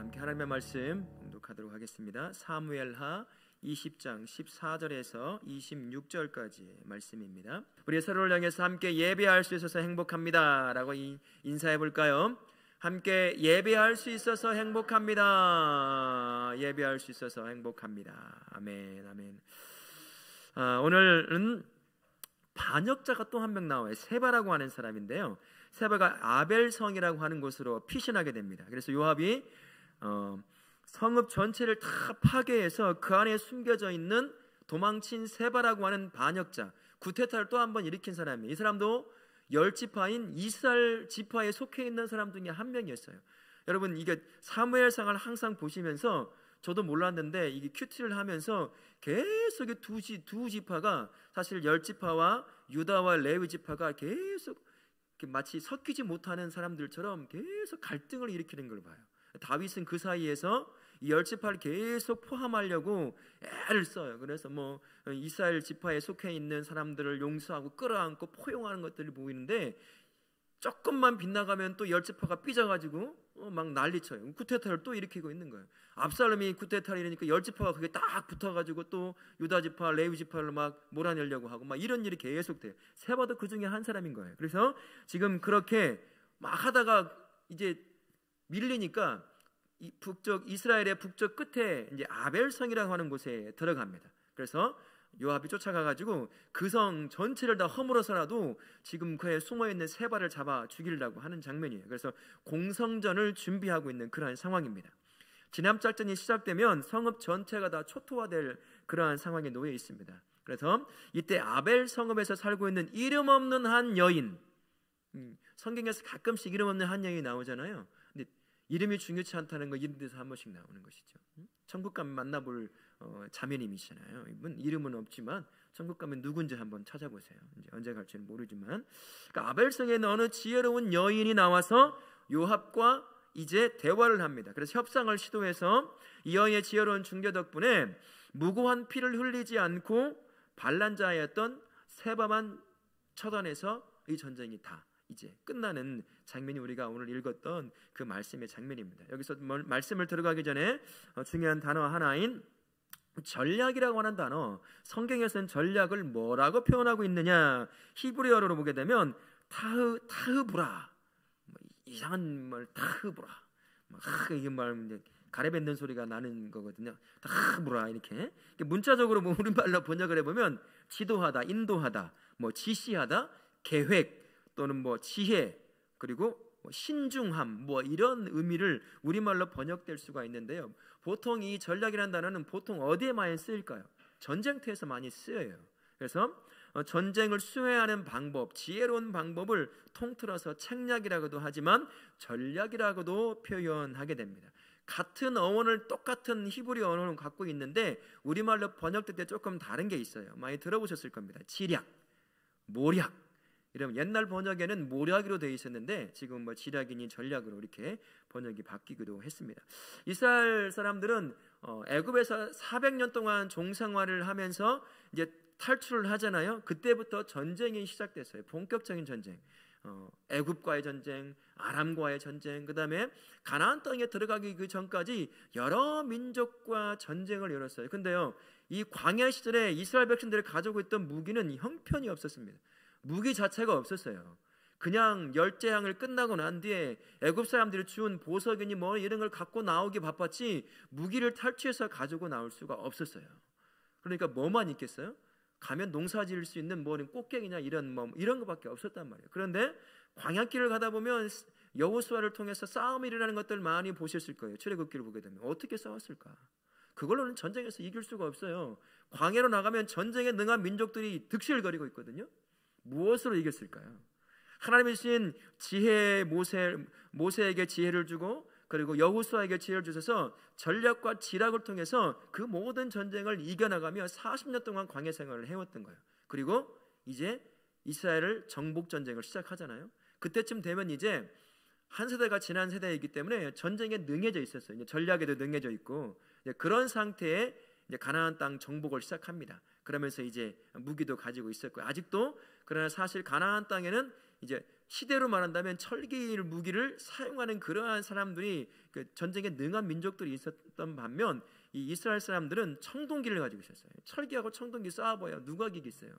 함께 하나님의 말씀 공독하도록 하겠습니다. 사무엘하 20장 14절에서 26절까지 말씀입니다. 우리 서로를 향해서 함께 예배할 수 있어서 행복합니다 라고 인사해 볼까요? 함께 예배할 수 있어서 행복합니다. 예배할 수 있어서 행복합니다. 아멘, 아멘. 오늘은 반역자가 또 한 명 나와요. 세바라고 하는 사람인데요, 세바가 아벨성이라고 하는 곳으로 피신하게 됩니다. 그래서 요압이 성읍 전체를 다 파괴해서 그 안에 숨겨져 있는 도망친 세바라고 하는 반역자, 구테타를 또 한 번 일으킨 사람이에요. 이 사람도 10지파인 이스라엘 지파에 속해 있는 사람 중에 한 명이었어요. 여러분, 이게 사무엘상을 항상 보시면서 저도 몰랐는데 이게 큐티를 하면서 계속 두 지파가, 사실 10지파와 유다와 레위 지파가 계속 마치 섞이지 못하는 사람들처럼 계속 갈등을 일으키는 걸 봐요. 다윗은 그 사이에서 이 10지파를 계속 포함하려고 애를 써요. 그래서 이스라엘 지파에 속해 있는 사람들을 용서하고 끌어안고 포용하는 것들이 보이는데, 조금만 빗나가면 또 10지파가 삐져가지고 막 난리쳐요. 쿠데타를 또 일으키고 있는 거예요. 압살롬이 쿠데타를 일으키니까 10지파가 그게 딱 붙어가지고 또 유다지파, 레위지파를 막 몰아내려고 하고 막 이런 일이 계속 돼요. 세바도 그 중에 한 사람인 거예요. 그래서 지금 그렇게 막 하다가 이제 밀리니까 이스라엘의 북쪽 끝에 이제 아벨성이라고 하는 곳에 들어갑니다. 그래서 요압이 쫓아가가지고 그 성 전체를 다 허물어서라도 지금 그에 숨어있는 세바를 잡아 죽이려고 하는 장면이에요. 그래서 공성전을 준비하고 있는 그러한 상황입니다. 진압작전이 시작되면 성읍 전체가 다 초토화될 그러한 상황에 놓여 있습니다. 그래서 이때 아벨 성읍에서 살고 있는 이름 없는 한 여인, 성경에서 가끔씩 이름 없는 한 여인이 나오잖아요. 근데 이름이 중요치 않다는 거 이런 데서 한 번씩 나오는 것이죠. 천국 가면 만나볼 자매님이시잖아요. 이분 이름은 없지만 천국 가면 누군지 한번 찾아보세요. 이제 언제 갈지는 모르지만, 그러니까 아벨성에는 어느 지혜로운 여인이 나와서 요압과 이제 대화를 합니다. 그래서 협상을 시도해서 이 여인의 지혜로운 중재 덕분에 무고한 피를 흘리지 않고 반란자였던 세바만 처단해서 이 전쟁이 다 이제 끝나는 장면이 우리가 오늘 읽었던 그 말씀의 장면입니다. 여기서 말씀을 들어가기 전에 중요한 단어 하나인 전략이라고 하는 단어, 성경에서는 전략을 뭐라고 표현하고 있느냐, 히브리어로 보게 되면 타흐브라, 이상한 말, 타흐브라, 이게 가래뱉는 소리가 나는 거거든요. 타흐브라, 이렇게 문자적으로 우리말로 번역을 해보면 지도하다, 인도하다, 지시하다, 계획 또는 지혜, 그리고 신중함, 이런 의미를 우리말로 번역될 수가 있는데요, 보통 이 전략이라는 단어는 보통 어디에 많이 쓰일까요? 전쟁터에서 많이 쓰여요. 그래서 전쟁을 수행하는 방법, 지혜로운 방법을 통틀어서 책략이라고도 하지만 전략이라고도 표현하게 됩니다. 같은 어원을 똑같은 히브리 언어를 갖고 있는데 우리말로 번역될 때 조금 다른 게 있어요. 많이 들어보셨을 겁니다. 지략, 모략. 이러면 옛날 번역에는 모략으로 되어 있었는데 지금 지략이니 전략으로 이렇게 번역이 바뀌기도 했습니다. 이스라엘 사람들은 애굽에서 400년 동안 종생활을 하면서 이제 탈출을 하잖아요. 그때부터 전쟁이 시작됐어요. 본격적인 전쟁. 애굽과의 전쟁, 아람과의 전쟁, 그 다음에 가나안 땅에 들어가기 그 전까지 여러 민족과 전쟁을 열었어요. 근데요, 이 광야 시절에 이스라엘 백성들이 가지고 있던 무기는 형편이 없었습니다. 무기 자체가 없었어요. 그냥 열재앙을 끝나고 난 뒤에 애굽 사람들이 주운 보석이니 이런 걸 갖고 나오기 바빴지 무기를 탈취해서 가지고 나올 수가 없었어요. 그러니까 뭐만 있겠어요? 가면 농사 지을 수 있는 꽃갱이냐 이런 것밖에 없었단 말이에요. 그런데 광야길을 가다 보면 여호수아를 통해서 싸움이 일어나는 것들 많이 보셨을 거예요. 출애굽기를 보게 되면 어떻게 싸웠을까? 그걸로는 전쟁에서 이길 수가 없어요. 광야로 나가면 전쟁에 능한 민족들이 득실거리고 있거든요. 무엇으로 이겼을까요? 하나님이 주신 지혜, 모세에게 지혜를 주고 그리고 여호수아에게 지혜를 주셔서 전략과 지략을 통해서 그 모든 전쟁을 이겨나가며 40년 동안 광야 생활을 해왔던 거예요. 그리고 이제 이스라엘을 정복 전쟁을 시작하잖아요. 그때쯤 되면 이제 한 세대가 지난 세대이기 때문에 전쟁에 능해져 있었어요. 이제 전략에도 능해져 있고 이제 그런 상태에 이제 가나안 땅 정복을 시작합니다. 그러면서 이제 무기도 가지고 있었고 아직도, 그러나 사실 가나안 땅에는 이제 시대로 말한다면 철기 무기를 사용하는 그러한 사람들이 그 전쟁에 능한 민족들이 있었던 반면 이 이스라엘 사람들은 청동기를 가지고 있었어요. 철기하고 청동기 싸워봐야 누가 이기겠어요.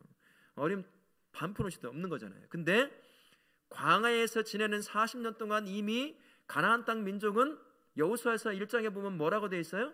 어림 반푼옷이 없는 거잖아요. 근데 광야에서 지내는 40년 동안 이미 가나안 땅 민족은 여호수아서 1장에 보면 뭐라고 돼 있어요?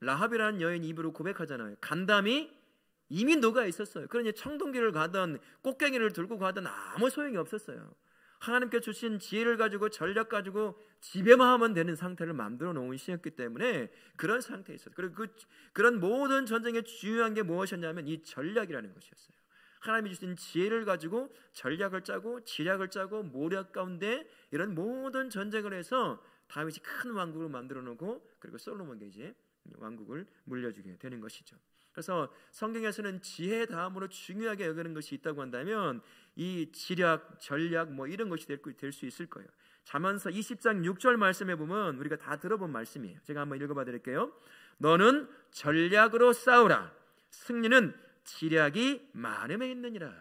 라합이라는 여인 입으로 고백하잖아요. 간담이 이미 녹아 있었어요. 그러니 청동기를 가든 꽃갱이를 들고 가든 아무 소용이 없었어요. 하나님께 주신 지혜를 가지고 전략 가지고 지배만 하면 되는 상태를 만들어 놓은 시였기 때문에 그런 상태에 있었어요. 그리고 그런 모든 전쟁에 중요한 게 무엇이었냐면 이 전략이라는 것이었어요. 하나님이 주신 지혜를 가지고 전략을 짜고 지략을 짜고 모략 가운데 이런 모든 전쟁을 해서 다윗이 큰 왕국을 만들어 놓고 그리고 솔로몬에게 이제 왕국을 물려주게 되는 것이죠. 그래서 성경에서는 지혜 다음으로 중요하게 여기는 것이 있다고 한다면 이 지략, 전략 뭐 이런 것이 될 수 있을 거예요. 잠언서 20장 6절 말씀에 보면 우리가 다 들어본 말씀이에요. 제가 한번 읽어봐 드릴게요. 너는 전략으로 싸우라. 승리는 지략이 많음에 있느니라.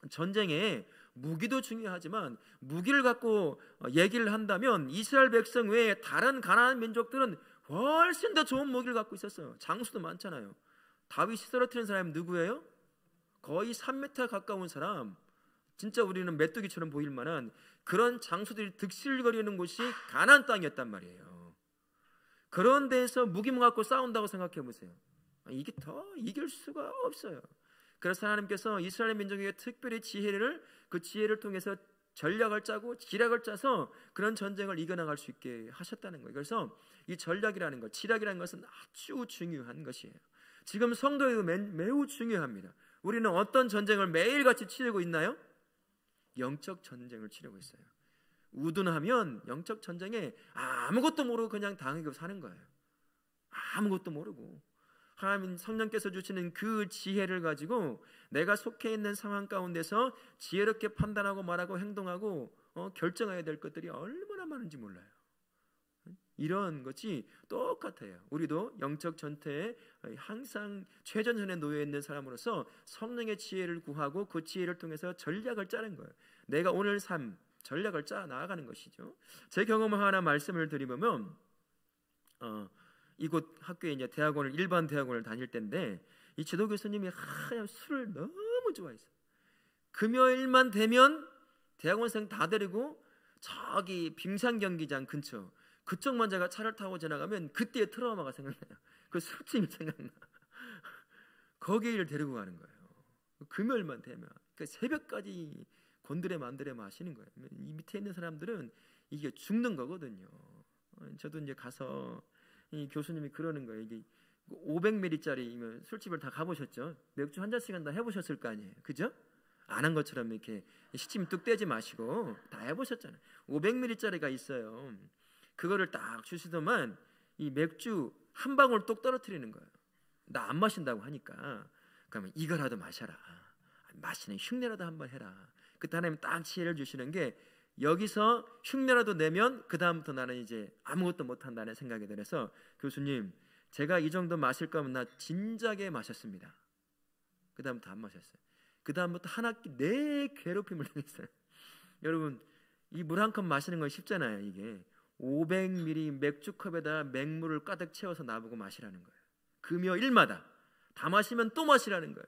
전쟁에 무기도 중요하지만 무기를 갖고 얘기를 한다면 이스라엘 백성 외에 다른 가나안 민족들은 훨씬 더 좋은 무기를 갖고 있었어요. 장수도 많잖아요. 다윗이 쓰러뜨린 사람이 누구예요? 거의 3m 가까운 사람. 진짜 우리는 메뚜기처럼 보일 만한 그런 장수들이 득실거리는 곳이 가나안 땅이었단 말이에요. 그런 데에서 무기만 갖고 싸운다고 생각해 보세요. 이게 더 이길 수가 없어요. 그래서 하나님께서 이스라엘 민족에게 특별히 그 지혜를 통해서 전략을 짜고 지략을 짜서 그런 전쟁을 이겨나갈 수 있게 하셨다는 거예요. 그래서 이 전략이라는 것, 지략이라는 것은 아주 중요한 것이에요. 지금 성도에도 매우 중요합니다. 우리는 어떤 전쟁을 매일같이 치르고 있나요? 영적 전쟁을 치르고 있어요. 우둔하면 영적 전쟁에 아무것도 모르고 그냥 당하고 사는 거예요. 아무것도 모르고 하나님 성령께서 주시는 그 지혜를 가지고 내가 속해 있는 상황 가운데서 지혜롭게 판단하고 말하고 행동하고 결정해야 될 것들이 얼마나 많은지 몰라요. 이런 것이 똑같아요. 우리도 영적 전투에 항상 최전선에 놓여 있는 사람으로서 성령의 지혜를 구하고 그 지혜를 통해서 전략을 짜는 거예요. 내가 오늘 삶 전략을 짜 나아가는 것이죠. 제 경험을 하나 말씀을 드리면 이곳 학교에 이제 일반 대학원을 다닐 때인데 이 지도 교수님이 술을 너무 좋아했어요. 금요일만 되면 대학원생 다 데리고 저기 빙상 경기장 근처 그쪽만 제가 차를 타고 지나가면 그때의 트라우마가 생각나요. 그 술집이 생각나. 거기를 데리고 가는 거예요. 금요일만 되면 새벽까지 곤드레 만드레 마시는 거예요. 이 밑에 있는 사람들은 이게 죽는 거거든요. 저도 이제 가서 이 교수님이 그러는 거예요. 이게 500ml짜리면 술집을 다 가보셨죠? 맥주 한 잔씩은 다 해보셨을 거 아니에요, 그죠? 안 한 것처럼 이렇게 시침 뚝 떼지 마시고 다 해보셨잖아요. 500ml짜리가 있어요. 그거를 딱 주시더만 이 맥주 한 방울 똑 떨어뜨리는 거예요. 나 안 마신다고 하니까 그러면 이거라도 마셔라. 마시는 흉내라도 한번 해라. 그때 하나님 딱 지혜를 주시는 게 여기서 흉내라도 내면 그 다음부터 나는 이제 아무것도 못한다는 생각이 들어서 교수님 제가 이 정도 마실 거면 나 진작에 마셨습니다. 그 다음부터 안 마셨어요. 그 다음부터 한 학기 내 괴롭힘을 당했어요. 여러분 이 물 한 컵 마시는 건 쉽잖아요. 이게 500ml 맥주컵에다 맹물을 가득 채워서 나보고 마시라는 거예요. 금요일마다 다 마시면 또 마시라는 거예요.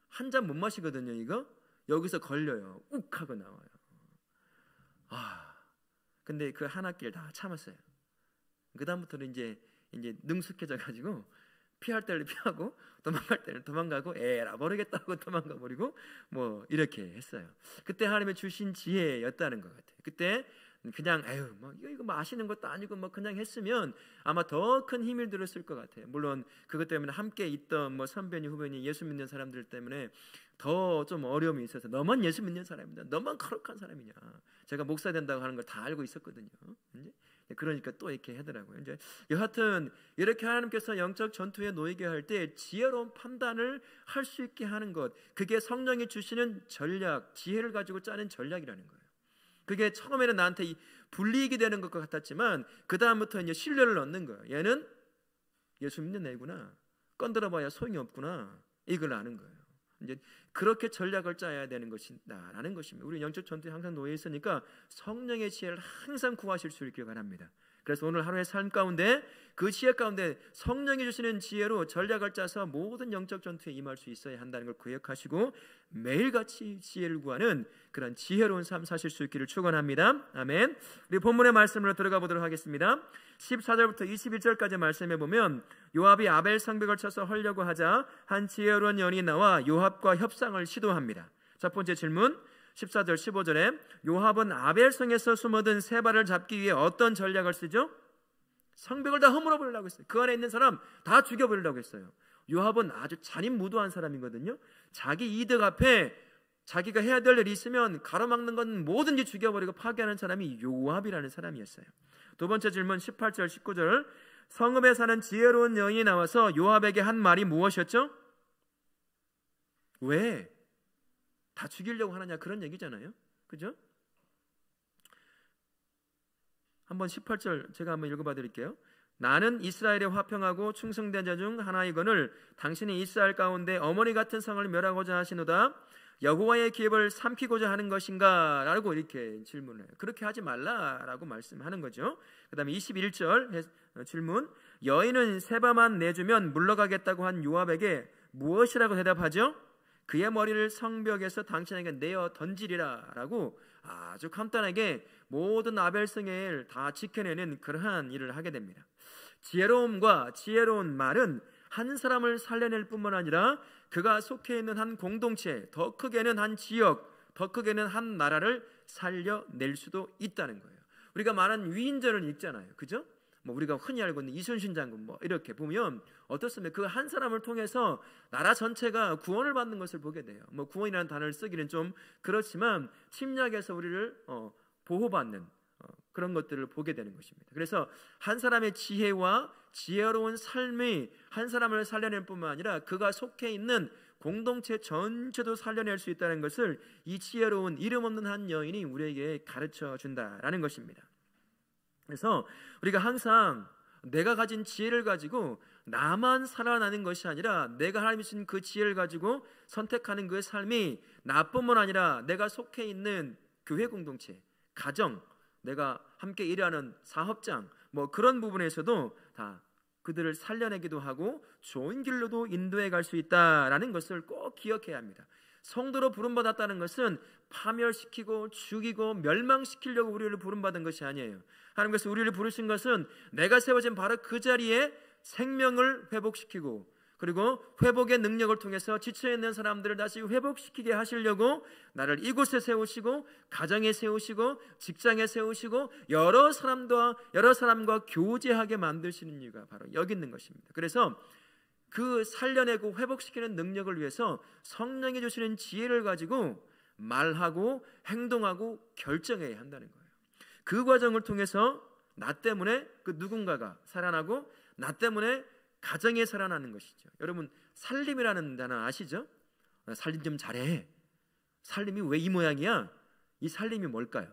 한 잔 못 마시거든요. 이거 여기서 걸려요. 욱 하고 나와요. 근데 그 한 학기를 다 참았어요. 그 다음부터는 이제 능숙해져 가지고 피할 때를 피하고 도망갈 때는 도망가고 에라 모르겠다고 도망가 버리고 뭐 이렇게 했어요. 그때 하나님의 주신 지혜였다는 것 같아요. 그때 그냥 뭐 이거 마시는 것도 아니고 뭐 그냥 했으면 아마 더 큰 힘을 들었을 것 같아요. 물론 그것 때문에 함께 있던 뭐 선배니 후배니 예수 믿는 사람들 때문에 더 좀 어려움이 있어서 너만 예수 믿는 사람이다, 너만 거룩한 사람이냐, 제가 목사 된다고 하는 걸 다 알고 있었거든요. 이제 그러니까 또 이렇게 하더라고요. 이제 여하튼 이렇게 하나님께서 영적 전투에 놓이게 할 때 지혜로운 판단을 할 수 있게 하는 것, 그게 성령이 주시는 전략, 지혜를 가지고 짜는 전략이라는 거예요. 그게 처음에는 나한테 불리익이 되는 것 같았지만 그 다음부터 이제 신뢰를 얻는 거예요. 얘는 예수 믿는 애구나, 건드려봐야 소용이 없구나, 이걸 아는 거예요. 이제 그렇게 전략을 짜야 되는 것이다라는 것입니다. 우리 영적 전투에 항상 놓여 있으니까 성령의 지혜를 항상 구하실 수 있길 바랍니다. 그래서 오늘 하루의 삶 가운데 그 지혜 가운데 성령이 주시는 지혜로 전략을 짜서 모든 영적 전투에 임할 수 있어야 한다는 걸 기억하시고 매일같이 지혜를 구하는 그런 지혜로운 삶 사실 수 있기를 축원합니다. 아멘. 우리 본문의 말씀으로 들어가 보도록 하겠습니다. 14절부터 21절까지 말씀해 보면 요압이 아벨 성벽을 쳐서 헐려고 하자 한 지혜로운 여인이 나와 요압과 협상을 시도합니다. 첫 번째 질문 14절 15절에 요압은 아벨성에서 숨어든 세바를 잡기 위해 어떤 전략을 쓰죠? 성벽을 다 허물어 버리려고 했어요. 그 안에 있는 사람 다 죽여버리려고 했어요. 요압은 아주 잔인무도한 사람이거든요. 자기 이득 앞에 자기가 해야 될 일이 있으면 가로막는 건 뭐든지 죽여버리고 파괴하는 사람이 요압이라는 사람이었어요. 두 번째 질문 18절 19절 성읍에 사는 지혜로운 여인이 나와서 요압에게 한 말이 무엇이었죠? 왜? 다 죽이려고 하느냐 그런 얘기잖아요. 그죠? 한번 18절 제가 한번 읽어봐 드릴게요. 나는 이스라엘에 화평하고 충성된 자 중 하나이거늘 당신이 이스라엘 가운데 어머니 같은 성을 멸하고자 하시노다. 여호와의 기업을 삼키고자 하는 것인가? 라고 이렇게 질문을 해요. 그렇게 하지 말라라고 말씀하는 거죠. 그 다음에 21절 질문 여인은 세바만 내주면 물러가겠다고 한 요압에게 무엇이라고 대답하죠? 그의 머리를 성벽에서 당신에게 내어 던지리라 라고 아주 간단하게 모든 아벨성을 다 지켜내는 그러한 일을 하게 됩니다. 지혜로움과 지혜로운 말은 한 사람을 살려낼 뿐만 아니라 그가 속해 있는 한 공동체, 더 크게는 한 지역, 더 크게는 한 나라를 살려낼 수도 있다는 거예요. 우리가 많은 위인전을 읽잖아요. 그죠? 우리가 흔히 알고 있는 이순신 장군 이렇게 보면 어떻습니까? 그 한 사람을 통해서 나라 전체가 구원을 받는 것을 보게 돼요. 구원이라는 단어를 쓰기는 좀 그렇지만 침략에서 우리를 보호받는 그런 것들을 보게 되는 것입니다. 그래서 한 사람의 지혜와 지혜로운 삶이 한 사람을 살려낼 뿐만 아니라 그가 속해 있는 공동체 전체도 살려낼 수 있다는 것을 이 지혜로운 이름 없는 한 여인이 우리에게 가르쳐 준다라는 것입니다. 그래서 우리가 항상 내가 가진 지혜를 가지고 나만 살아나는 것이 아니라 내가 하나님이 주신 그 지혜를 가지고 선택하는 그 삶이 나뿐만 아니라 내가 속해 있는 교회 공동체, 가정, 내가 함께 일하는 사업장 그런 부분에서도 다 그들을 살려내기도 하고 좋은 길로도 인도해 갈 수 있다라는 것을 꼭 기억해야 합니다. 성도로 부름받았다는 것은 파멸시키고 죽이고 멸망시키려고 우리를 부름받은 것이 아니에요. 하나님께서 우리를 부르신 것은 내가 세워진 바로 그 자리에 생명을 회복시키고 그리고 회복의 능력을 통해서 지쳐있는 사람들을 다시 회복시키게 하시려고 나를 이곳에 세우시고 가정에 세우시고 직장에 세우시고 여러 사람과 교제하게 만드시는 이유가 바로 여기 있는 것입니다. 그래서 그 살려내고 회복시키는 능력을 위해서 성령이 주시는 지혜를 가지고 말하고 행동하고 결정해야 한다는 거예요. 그 과정을 통해서 나 때문에 그 누군가가 살아나고 나 때문에 가정에 살아나는 것이죠. 여러분 살림이라는 단어 아시죠? 살림 좀 잘해. 살림이 왜 이 모양이야? 이 살림이 뭘까요?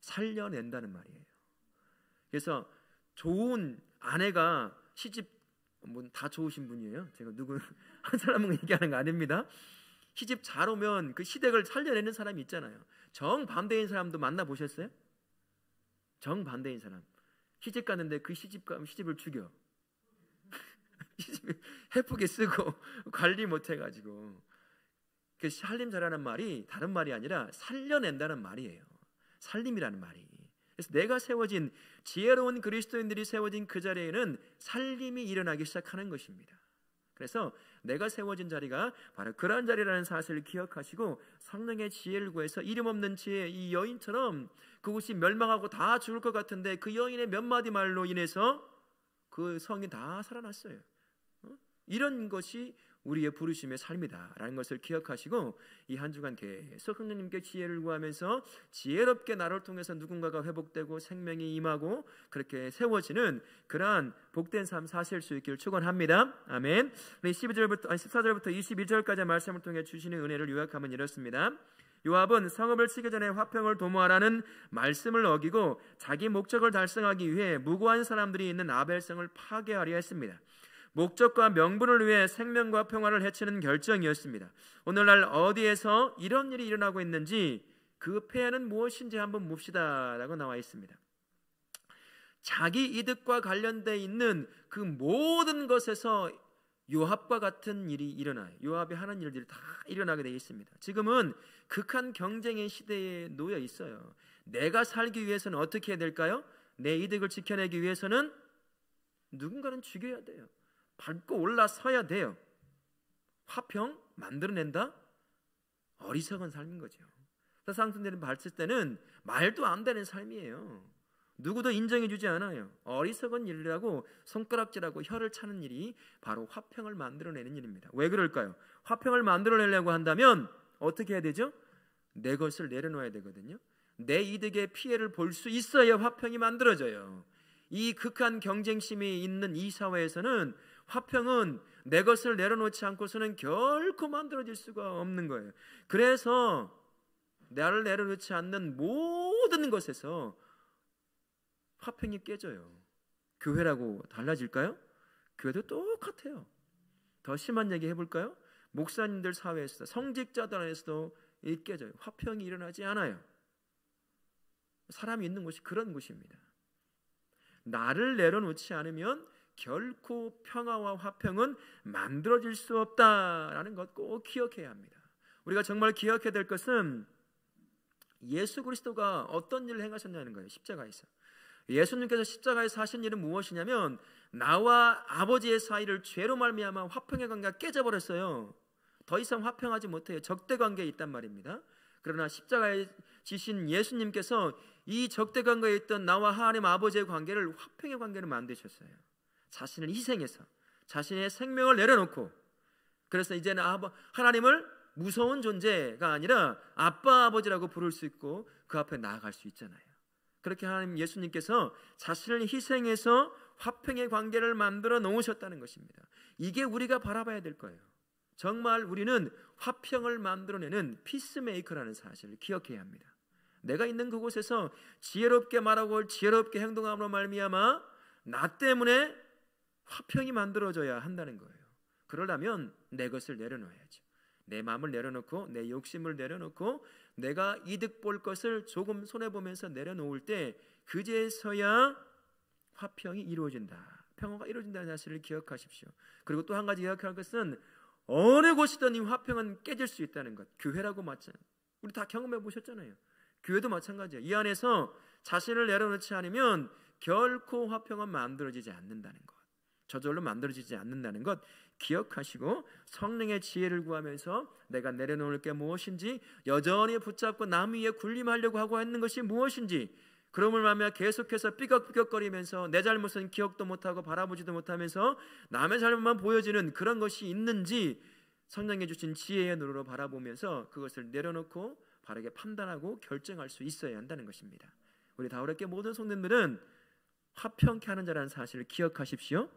살려낸다는 말이에요. 그래서 좋은 아내가 시집 다 좋으신 분이에요. 제가 누구 한 사람은 얘기하는 거 아닙니다. 시집 잘 오면 그 시댁을 살려내는 사람이 있잖아요. 정반대인 사람도 만나보셨어요? 정반대인 사람 시집 가는데 그 시집 가면 시집을 죽여. 시집을 해프게 쓰고 관리 못해가지고. 그 살림 잘하는 말이 다른 말이 아니라 살려낸다는 말이에요. 살림이라는 말이. 그래서 내가 세워진 지혜로운 그리스도인들이 세워진 그 자리에는 살림이 일어나기 시작하는 것입니다. 그래서 내가 세워진 자리가 바로 그러한 자리라는 사실을 기억하시고 성령의 지혜를 구해서 이름 없는 지혜 이 여인처럼 그곳이 멸망하고 다 죽을 것 같은데 그 여인의 몇 마디 말로 인해서 그 성이 다 살아났어요. 이런 것이 우리의 부르심의 삶이다라는 것을 기억하시고 이 한 주간 계속 하나님께 지혜를 구하면서 지혜롭게 나를 통해서 누군가가 회복되고 생명이 임하고 그렇게 세워지는 그러한 복된 삶 사실 수 있기를 축원합니다. 아멘. 우리 14절부터 22절까지 말씀을 통해 주시는 은혜를 요약하면 이렇습니다. 요압은 성읍을 치기 전에 화평을 도모하라는 말씀을 어기고 자기 목적을 달성하기 위해 무고한 사람들이 있는 아벨성을 파괴하려 했습니다. 목적과 명분을 위해 생명과 평화를 해치는 결정이었습니다. 오늘날 어디에서 이런 일이 일어나고 있는지 그 폐해는 무엇인지 한번 봅시다라고 나와 있습니다. 자기 이득과 관련되어 있는 그 모든 것에서 요압과 같은 일이 일어나요. 요압이 하는 일들이 다 일어나게 되어 있습니다. 지금은 극한 경쟁의 시대에 놓여 있어요. 내가 살기 위해서는 어떻게 해야 될까요? 내 이득을 지켜내기 위해서는 누군가는 죽여야 돼요. 밟고 올라서야 돼요. 화평 만들어낸다? 어리석은 삶인 거죠. 상승되는 봤을 때는 말도 안 되는 삶이에요. 누구도 인정해주지 않아요. 어리석은 일이라고 손가락질하고 혀를 차는 일이 바로 화평을 만들어내는 일입니다. 왜 그럴까요? 화평을 만들어내려고 한다면 어떻게 해야 되죠? 내 것을 내려놓아야 되거든요. 내 이득의 피해를 볼 수 있어야 화평이 만들어져요. 이 극한 경쟁심이 있는 이 사회에서는 화평은 내 것을 내려놓지 않고서는 결코 만들어질 수가 없는 거예요. 그래서 나를 내려놓지 않는 모든 것에서 화평이 깨져요. 교회라고 달라질까요? 교회도 똑같아요. 더 심한 얘기 해볼까요? 목사님들 사회에서도 성직자들 안에서도 깨져요. 화평이 일어나지 않아요. 사람이 있는 곳이 그런 곳입니다. 나를 내려놓지 않으면 결코 평화와 화평은 만들어질 수 없다라는 것 꼭 기억해야 합니다. 우리가 정말 기억해야 될 것은 예수 그리스도가 어떤 일을 행하셨냐는 거예요. 십자가에서. 예수님께서 십자가에서 하신 일은 무엇이냐면 나와 아버지의 사이를 죄로 말미암아 화평의 관계가 깨져버렸어요. 더 이상 화평하지 못해요. 적대 관계에 있단 말입니다. 그러나 십자가에 지신 예수님께서 이 적대 관계에 있던 나와 하나님 아버지의 관계를 화평의 관계로 만드셨어요. 자신을 희생해서 자신의 생명을 내려놓고, 그래서 이제는 하나님을 무서운 존재가 아니라 아빠 아버지라고 부를 수 있고 그 앞에 나아갈 수 있잖아요. 그렇게 하나님 예수님께서 자신을 희생해서 화평의 관계를 만들어 놓으셨다는 것입니다. 이게 우리가 바라봐야 될 거예요. 정말 우리는 화평을 만들어내는 피스메이커라는 사실을 기억해야 합니다. 내가 있는 그곳에서 지혜롭게 말하고 지혜롭게 행동함으로 말미암아 나 때문에 화평이 만들어져야 한다는 거예요. 그러려면 내 것을 내려놓아야죠. 내 마음을 내려놓고 내 욕심을 내려놓고 내가 이득 볼 것을 조금 손해보면서 내려놓을 때 그제서야 화평이 이루어진다, 평화가 이루어진다는 사실을 기억하십시오. 그리고 또 한 가지 기억할 것은 어느 곳이든 이 화평은 깨질 수 있다는 것. 교회라고 마찬가지. 우리 다 경험해 보셨잖아요. 교회도 마찬가지예요. 이 안에서 자신을 내려놓지 않으면 결코 화평은 만들어지지 않는다는 것, 저절로 만들어지지 않는다는 것 기억하시고 성령의 지혜를 구하면서 내가 내려놓을 게 무엇인지, 여전히 붙잡고 남 위에 군림하려고 하고 있는 것이 무엇인지, 그럼을 말미암아 계속해서 삐걱삐걱거리면서 내 잘못은 기억도 못하고 바라보지도 못하면서 남의 잘못만 보여지는 그런 것이 있는지 성령이 주신 지혜의 눈으로 바라보면서 그것을 내려놓고 바르게 판단하고 결정할 수 있어야 한다는 것입니다. 우리 다우레께 모든 성도님들은 화평케 하는 자라는 사실을 기억하십시오.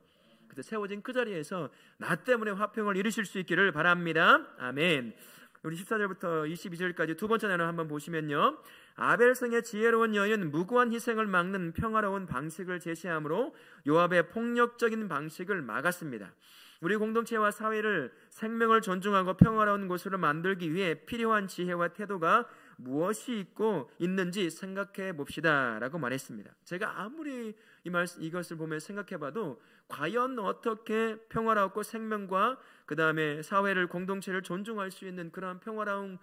그때 세워진 그 자리에서 나 때문에 화평을 이루실 수 있기를 바랍니다. 아멘. 우리 14절부터 22절까지 두 번째 나눠 한번 보시면요, 아벨성의 지혜로운 여인 무고한 희생을 막는 평화로운 방식을 제시하므로 요압의 폭력적인 방식을 막았습니다. 우리 공동체와 사회를 생명을 존중하고 평화로운 곳으로 만들기 위해 필요한 지혜와 태도가 무엇이 있는지 생각해 봅시다 라고 말했습니다. 제가 아무리 이것을 보면 생각해 봐도 과연 어떻게 평화롭고 생명과 그 다음에 사회를, 공동체를 존중할 수 있는 그런 평화로운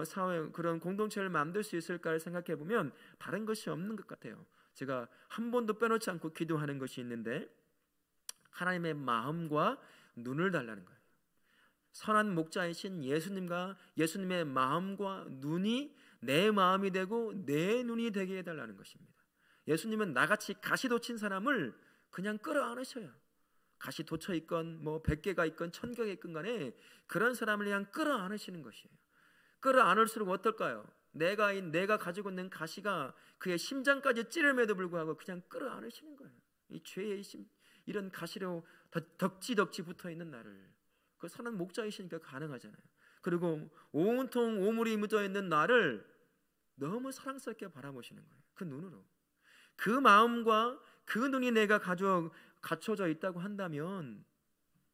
사회, 그런 공동체를 만들 수 있을까를 생각해 보면 다른 것이 없는 것 같아요. 제가 한 번도 빼놓지 않고 기도하는 것이 있는데 하나님의 마음과 눈을 달라는 거예요. 선한 목자이신 예수님의 마음과 눈이 내 마음이 되고 내 눈이 되게 해달라는 것입니다. 예수님은 나같이 가시 돋친 사람을 그냥 끌어안으셔요. 가시 돋쳐 있건 100개가 있건 1000개가 있건 간에 그런 사람을 그냥 끌어안으시는 것이에요. 끌어안을수록 어떨까요? 내가 가지고 있는 가시가 그의 심장까지 찌름에도 불구하고 그냥 끌어안으시는 거예요. 이 죄의 이런 가시로 덕지덕지 붙어있는 나를, 그 선한 목자이시니까 가능하잖아요. 그리고 온통 오물이 묻어있는 나를 너무 사랑스럽게 바라보시는 거예요. 그 눈으로. 그 마음과 그 눈이 내가 갖춰져 있다고 한다면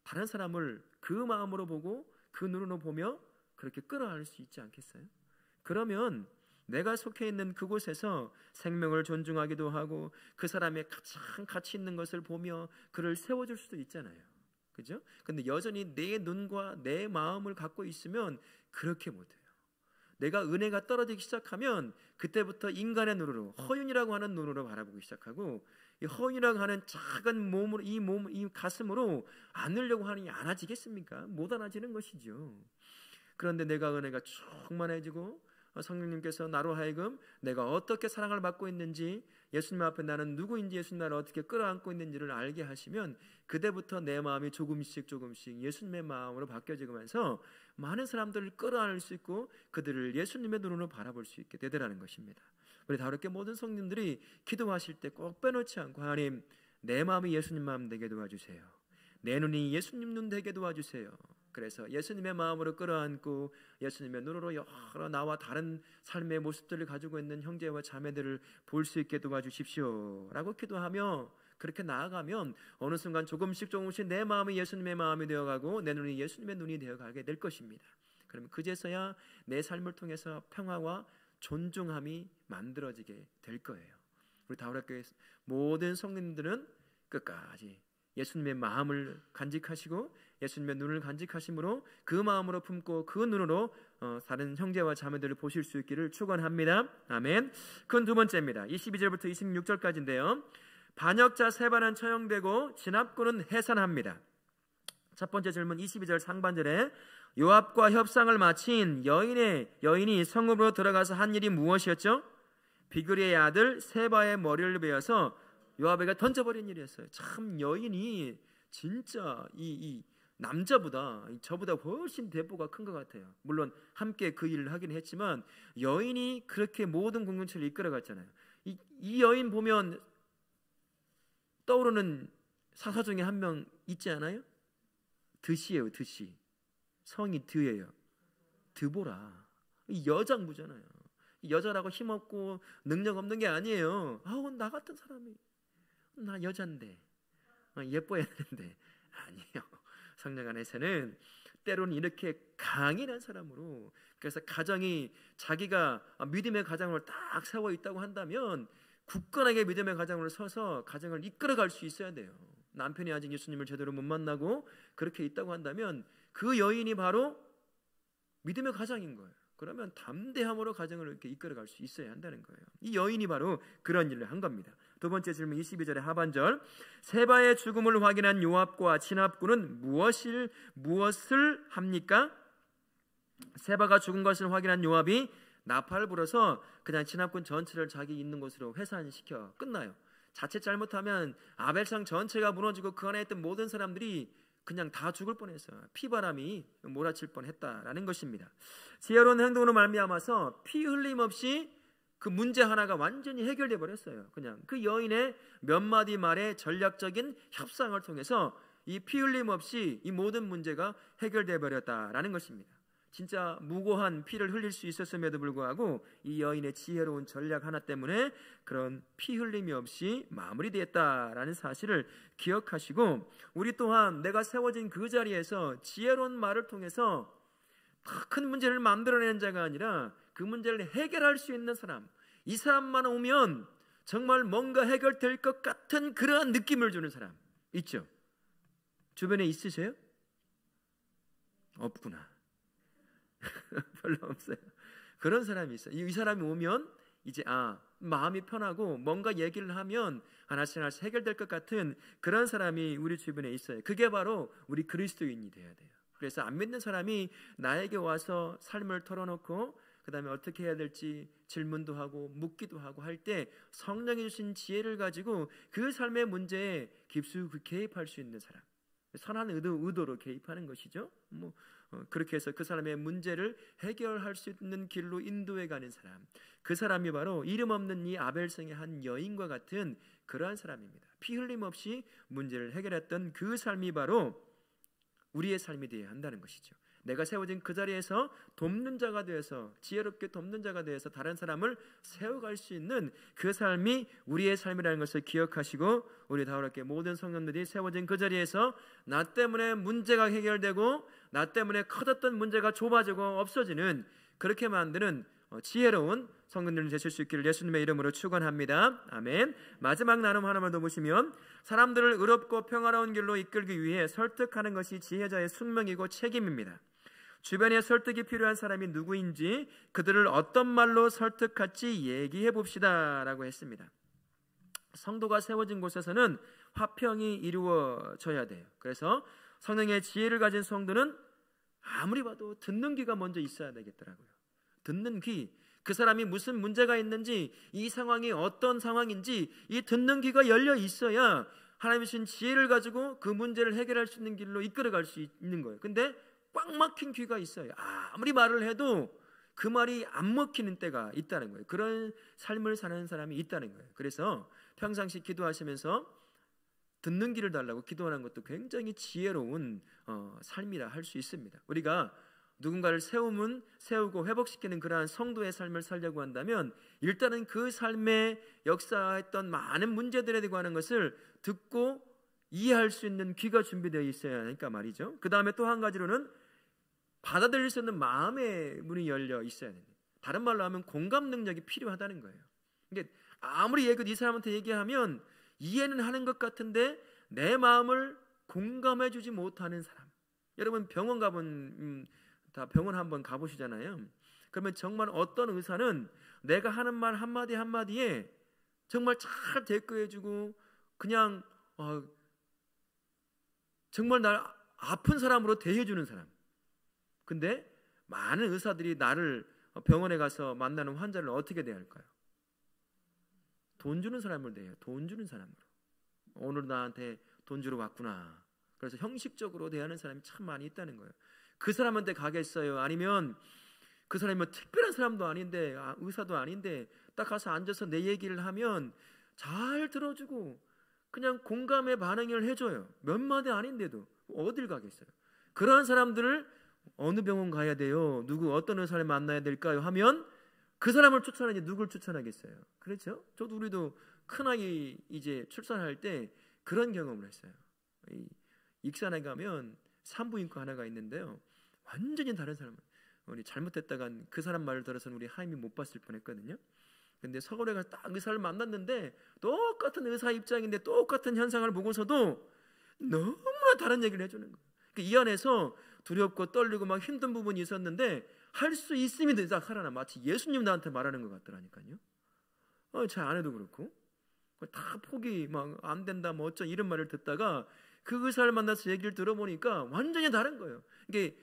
다른 사람을 그 마음으로 보고 그 눈으로 보며 그렇게 끌어안을 수 있지 않겠어요? 그러면 내가 속해 있는 그곳에서 생명을 존중하기도 하고 그 사람의 가장 가치 있는 것을 보며 그를 세워줄 수도 있잖아요. 그죠? 근데 여전히 내 눈과 내 마음을 갖고 있으면 그렇게 못해요. 내가 은혜가 떨어지기 시작하면 그때부터 인간의 눈으로, 허윤이라고 하는 눈으로 바라보기 시작하고, 이 허윤이라고 하는 작은 몸으로, 이 가슴으로 안으려고 하니 안아지겠습니까? 못 안아지는 것이죠. 그런데 내가 은혜가 충만해지고 성령님께서 나로 하여금 내가 어떻게 사랑을 받고 있는지, 예수님 앞에 나는 누구인지, 예수님 나를 어떻게 끌어안고 있는지를 알게 하시면 그때부터 내 마음이 조금씩 예수님의 마음으로 바뀌어지면서 많은 사람들을 끌어안을 수 있고 그들을 예수님의 눈으로 바라볼 수 있게 되더라는 것입니다. 우리 다르게 모든 성님들이 기도하실 때 꼭 빼놓지 않고, 하나님, 내 마음이 예수님 마음 되게 도와주세요. 내 눈이 예수님 눈 되게 도와주세요. 그래서 예수님의 마음으로 끌어안고 예수님의 눈으로 여러 나와 다른 삶의 모습들을 가지고 있는 형제와 자매들을 볼 수 있게 도와주십시오 라고 기도하며 그렇게 나아가면 어느 순간 조금씩 내 마음이 예수님의 마음이 되어가고 내 눈이 예수님의 눈이 되어가게 될 것입니다. 그러면 그제서야 내 삶을 통해서 평화와 존중함이 만들어지게 될 거예요. 우리 다우라교회 모든 성도님들은 끝까지 예수님의 마음을 간직하시고 예수님의 눈을 간직하심으로 그 마음으로 품고 그 눈으로 다른 형제와 자매들을 보실 수 있기를 축원합니다. 아멘. 그건 두 번째입니다. 22절부터 26절까지인데요. 반역자 세반은 처형되고 진압군은 해산합니다. 첫 번째 질문 22절 상반절에 요압과 협상을 마친 여인이 성읍으로 들어가서 한 일이 무엇이었죠? 비그리의 아들 세바의 머리를 베어서 요압에게 던져버린 일이었어요. 참 여인이 진짜 이 남자보다 저보다 훨씬 대보가 큰 것 같아요. 물론 함께 그 일을 하긴 했지만 여인이 그렇게 모든 공동체를 이끌어갔잖아요. 이 여인 보면 떠오르는 사사 중에 한 명 있지 않아요? 드시예요. 드시. 성이 드예요. 드보라. 여장부잖아요. 여자라고 힘없고 능력 없는 게 아니에요. 나 같은 사람이, 나 여잔데 예뻐야 되는데, 아니에요. 성령 안에서는 때로는 이렇게 강인한 사람으로, 그래서 가정이 자기가 믿음의 가정을 딱 세워 있다고 한다면 굳건하게 믿음의 가정을 서서 가정을 이끌어갈 수 있어야 돼요. 남편이 아직 예수님을 제대로 못 만나고 그렇게 있다고 한다면 그 여인이 바로 믿음의 가정인 거예요. 그러면 담대함으로 가정을 이렇게 이끌어갈 수 있어야 한다는 거예요. 이 여인이 바로 그런 일을 한 겁니다. 두 번째 질문 22절의 하반절, 세바의 죽음을 확인한 요압과 진압군은 무엇을 합니까? 세바가 죽은 것을 확인한 요압이 나팔을 불어서 그냥 진압군 전체를 자기 있는 곳으로 회산시켜 끝나요. 자칫 잘못하면 아벨상 전체가 무너지고 그 안에 있던 모든 사람들이 그냥 다 죽을 뻔했어요. 피바람이 몰아칠 뻔했다라는 것입니다. 지혜로운 행동으로 말미암아서 피 흘림 없이 그 문제 하나가 완전히 해결돼 버렸어요. 그냥 그 여인의 몇 마디 말의 전략적인 협상을 통해서 이 피 흘림 없이 이 모든 문제가 해결돼 버렸다라는 것입니다. 진짜 무고한 피를 흘릴 수 있었음에도 불구하고 이 여인의 지혜로운 전략 하나 때문에 그런 피 흘림이 없이 마무리되었다라는 사실을 기억하시고, 우리 또한 내가 세워진 그 자리에서 지혜로운 말을 통해서 큰 문제를 만들어내는 자가 아니라 그 문제를 해결할 수 있는 사람, 이 사람만 오면 정말 뭔가 해결될 것 같은 그러한 느낌을 주는 사람 있죠? 주변에 있으세요? 없구나. 별로 없어요. 그런 사람이 있어요. 이 사람이 오면 이제 마음이 편하고 뭔가 얘기를 하면 하나씩 해결될 것 같은 그런 사람이 우리 주변에 있어요. 그게 바로 우리 그리스도인이 돼야 돼요. 그래서 안 믿는 사람이 나에게 와서 삶을 털어놓고 그 다음에 어떻게 해야 될지 질문도 하고 묻기도 하고 할 때 성령이 주신 지혜를 가지고 그 삶의 문제에 깊숙이 개입할 수 있는 사람, 선한 의도로 개입하는 것이죠. 그렇게 해서 그 사람의 문제를 해결할 수 있는 길로 인도해 가는 사람, 그 사람이 바로 이름 없는 이 아벨성의 한 여인과 같은 그러한 사람입니다. 피 흘림 없이 문제를 해결했던 그 삶이 바로 우리의 삶이 되어야 한다는 것이죠. 내가 세워진 그 자리에서 돕는 자가 되어서, 지혜롭게 돕는 자가 되어서 다른 사람을 세워갈 수 있는 그 삶이 우리의 삶이라는 것을 기억하시고, 우리 다우락교회 모든 성도들이 세워진 그 자리에서 나 때문에 문제가 해결되고 나 때문에 커졌던 문제가 좁아지고 없어지는, 그렇게 만드는 지혜로운 성도들 되실 수 있기를 예수님의 이름으로 축원합니다. 아멘. 마지막 나눔 하나만 더 보시면, 사람들을 의롭고 평화로운 길로 이끌기 위해 설득하는 것이 지혜자의 숙명이고 책임입니다. 주변에 설득이 필요한 사람이 누구인지 그들을 어떤 말로 설득할지 얘기해 봅시다 라고 했습니다. 성도가 세워진 곳에서는 화평이 이루어져야 돼요. 그래서 성령의 지혜를 가진 성도는 아무리 봐도 듣는 귀가 먼저 있어야 되겠더라고요. 듣는 귀, 그 사람이 무슨 문제가 있는지, 이 상황이 어떤 상황인지 이 듣는 귀가 열려 있어야 하나님이 주신 지혜를 가지고 그 문제를 해결할 수 있는 길로 이끌어갈 수 있는 거예요. 근데 꽉 막힌 귀가 있어요. 아무리 말을 해도 그 말이 안 먹히는 때가 있다는 거예요. 그런 삶을 사는 사람이 있다는 거예요. 그래서 평상시 기도하시면서 듣는 귀를 달라고 기도하는 것도 굉장히 지혜로운 삶이라 할 수 있습니다. 우리가 누군가를 세우고 회복시키는 그러한 성도의 삶을 살려고 한다면 일단은 그 삶에 역사했던 많은 문제들에 관한 것을 듣고 이해할 수 있는 귀가 준비되어 있어야 하니까 말이죠. 그 다음에 또 한 가지로는 받아들일 수 있는 마음의 문이 열려 있어야 됩니다. 다른 말로 하면 공감 능력이 필요하다는 거예요. 이게 아무리 이 사람한테 얘기하면 이해는 하는 것 같은데 내 마음을 공감해 주지 못하는 사람. 여러분 병원 가본 다 병원 한번 가보시잖아요. 그러면 정말 어떤 의사는 내가 하는 말 한마디 한마디에 정말 잘 대꾸해주고 그냥 정말 날 아픈 사람으로 대해주는 사람. 근데 많은 의사들이 나를 병원에 가서 만나는 환자를 어떻게 대할까요? 돈 주는 사람을 대해요. 돈 주는 사람으로. 오늘 나한테 돈 주러 왔구나. 그래서 형식적으로 대하는 사람이 참 많이 있다는 거예요. 그 사람한테 가겠어요? 아니면 그 사람이 뭐 특별한 사람도 아닌데 의사도 아닌데 딱 가서 앉아서 내 얘기를 하면 잘 들어주고 그냥 공감의 반응을 해줘요. 몇 마디 아닌데도 어딜 가겠어요? 그런 사람들을 어느 병원 가야 돼요? 어떤 의사를 만나야 될까요? 하면 그 사람을 추천하지 누굴 추천하겠어요? 그렇죠? 우리도 큰아이 이제 출산할 때 그런 경험을 했어요. 익산에 가면 산부인과 하나가 있는데요, 완전히 다른 사람, 우리 잘못했다가 그 사람 말을 들어서는 우리 하임이 못 봤을 뻔했거든요. 근데 서울에 가서 딱 의사를 만났는데 똑같은 의사 입장인데 똑같은 현상을 보고서도 너무나 다른 얘기를 해주는 거예요. 이 안에서 두렵고 떨리고 막 힘든 부분이 있었는데 할 수 있음이 딱 살아나. 마치 예수님 나한테 말하는 것 같더라니까요. 제 아내도 그렇고 다 포기 막 안 된다 뭐 어쩌 이런 말을 듣다가 그 의사를 만나서 얘기를 들어보니까 완전히 다른 거예요. 이게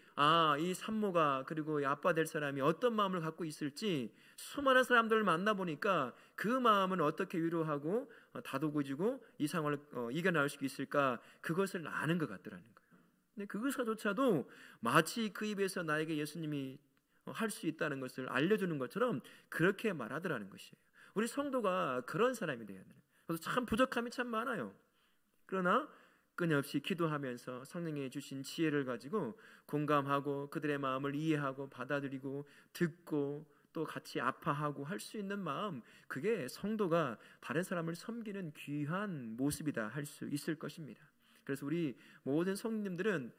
이 산모가 그리고 이 아빠 될 사람이 어떤 마음을 갖고 있을지 수많은 사람들을 만나보니까 그 마음은 어떻게 위로하고 다독여주고 이 상황을 이겨나갈 수 있을까, 그것을 아는 것 같더라는 거예요. 근데 그 의사조차도 마치 그 입에서 나에게 예수님이 할 수 있다는 것을 알려주는 것처럼 그렇게 말하더라는 것이에요. 우리 성도가 그런 사람이 되어야 돼요. 그래서 참 부족함이 참 많아요. 그러나 끊임없이 기도하면서 성령이 주신 지혜를 가지고 공감하고 그들의 마음을 이해하고 받아들이고 듣고 또 같이 아파하고 할 수 있는 마음, 그게 성도가 다른 사람을 섬기는 귀한 모습이다 할 수 있을 것입니다. 그래서 우리 모든 성도님들은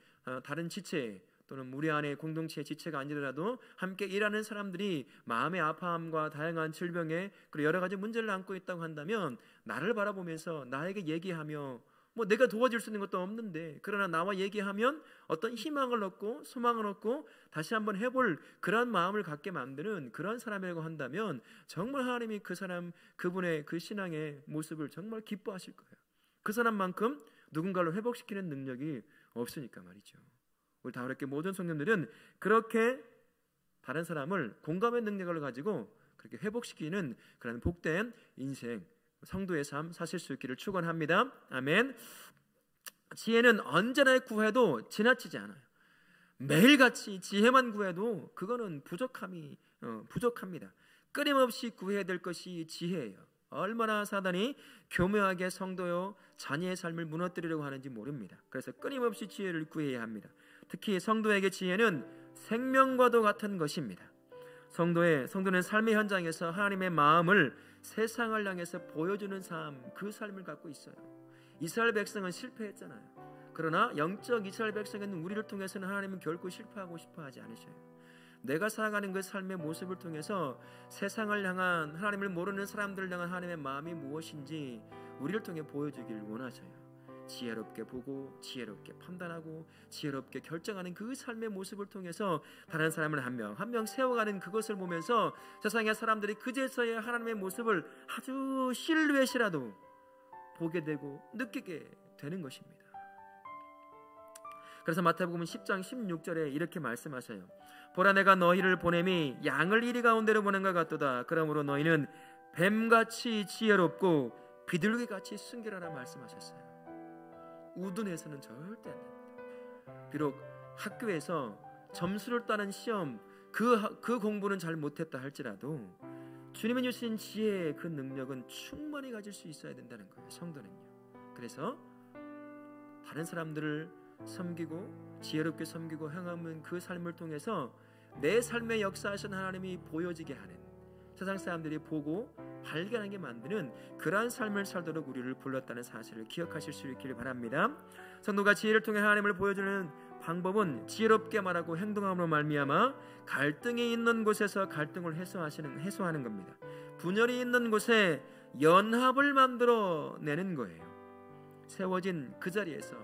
다른 지체 또는 우리 안에 공동체의 지체가 아니더라도 함께 일하는 사람들이 마음의 아파함과 다양한 질병에 그리고 여러 가지 문제를 안고 있다고 한다면 나를 바라보면서 나에게 얘기하며 내가 도와줄 수 있는 것도 없는데 그러나 나와 얘기하면 어떤 희망을 얻고 소망을 얻고 다시 한번 해볼 그런 마음을 갖게 만드는 그런 사람이라고 한다면 정말 하나님이 그 사람 그분의 그 신앙의 모습을 정말 기뻐하실 거예요. 그 사람만큼 누군가를 회복시키는 능력이 없으니까 말이죠. 우리 다우락교회 모든 성도들은 그렇게 다른 사람을 공감의 능력을 가지고 그렇게 회복시키는 그런 복된 인생, 성도의 삶 사실 수 있기를 축원합니다. 아멘. 지혜는 언제나 구해도 지나치지 않아요. 매일같이 지혜만 구해도 그거는 부족합니다. 끊임없이 구해야 될 것이 지혜예요. 얼마나 사단이 교묘하게 성도요 자녀의 삶을 무너뜨리려고 하는지 모릅니다. 그래서 끊임없이 지혜를 구해야 합니다. 특히 성도에게 지혜는 생명과도 같은 것입니다. 성도는 삶의 현장에서 하나님의 마음을 세상을 향해서 보여주는 삶, 그 삶을 갖고 있어요. 이스라엘 백성은 실패했잖아요. 그러나 영적 이스라엘 백성은 우리를 통해서는 하나님은 결코 실패하고 싶어 하지 않으셔요. 내가 살아가는 그 삶의 모습을 통해서 세상을 향한, 하나님을 모르는 사람들을 향한 하나님의 마음이 무엇인지 우리를 통해 보여주길 원하셔요. 지혜롭게 보고 지혜롭게 판단하고 지혜롭게 결정하는 그 삶의 모습을 통해서 다른 사람을 한 명 한 명 세워가는 그것을 보면서 세상의 사람들이 그제서야 하나님의 모습을 아주 실루엣이라도 보게 되고 느끼게 되는 것입니다. 그래서 마태복음 10장 16절에 이렇게 말씀하셔요. 보라, 내가 너희를 보냄이 양을 이리 가운데로 보낸 것 같도다. 그러므로 너희는 뱀같이 지혜롭고 비둘기같이 순결하라 말씀하셨어요. 우둔해서는 절대 안 됩니다. 비록 학교에서 점수를 따는 시험, 그 공부는 잘 못했다 할지라도 주님이 주신 지혜의 그 능력은 충분히 가질 수 있어야 된다는 거예요. 성도는요. 그래서 다른 사람들을 섬기고 지혜롭게 섬기고 행하는 그 삶을 통해서 내 삶의 역사하신 하나님이 보여지게 하는, 세상 사람들이 보고 발견하게 만드는 그러한 삶을 살도록 우리를 불렀다는 사실을 기억하실 수 있기를 바랍니다. 성도가 지혜를 통해 하나님을 보여주는 방법은 지혜롭게 말하고 행동함으로 말미암아 갈등이 있는 곳에서 갈등을 해소하는 겁니다. 분열이 있는 곳에 연합을 만들어내는 거예요. 세워진 그 자리에서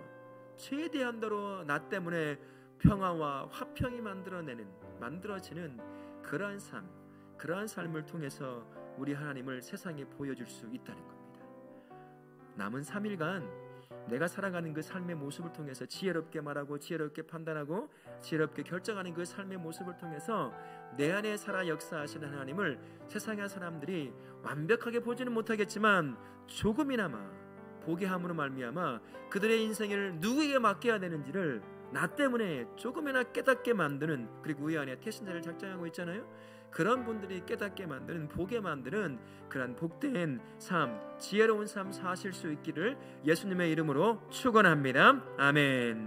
최대한도로 나 때문에 평화와 화평이 만들어지는 그러한 삶, 그러한 삶을 통해서 우리 하나님을 세상에 보여줄 수 있다는 겁니다. 남은 3일간 내가 살아가는 그 삶의 모습을 통해서 지혜롭게 말하고 지혜롭게 판단하고 지혜롭게 결정하는 그 삶의 모습을 통해서 내 안에 살아 역사하시는 하나님을 세상의 사람들이 완벽하게 보지는 못하겠지만 조금이나마 보게 함으로 말미암아 그들의 인생을 누구에게 맡겨야 되는지를 나 때문에 조금이나 깨닫게 만드는, 그리고 우리 안에 태신자를 작정하고 있잖아요. 그런 분들이 깨닫게 만드는, 보게 만드는 그런 복된 삶, 지혜로운 삶 사실 수 있기를 예수님의 이름으로 축원합니다. 아멘.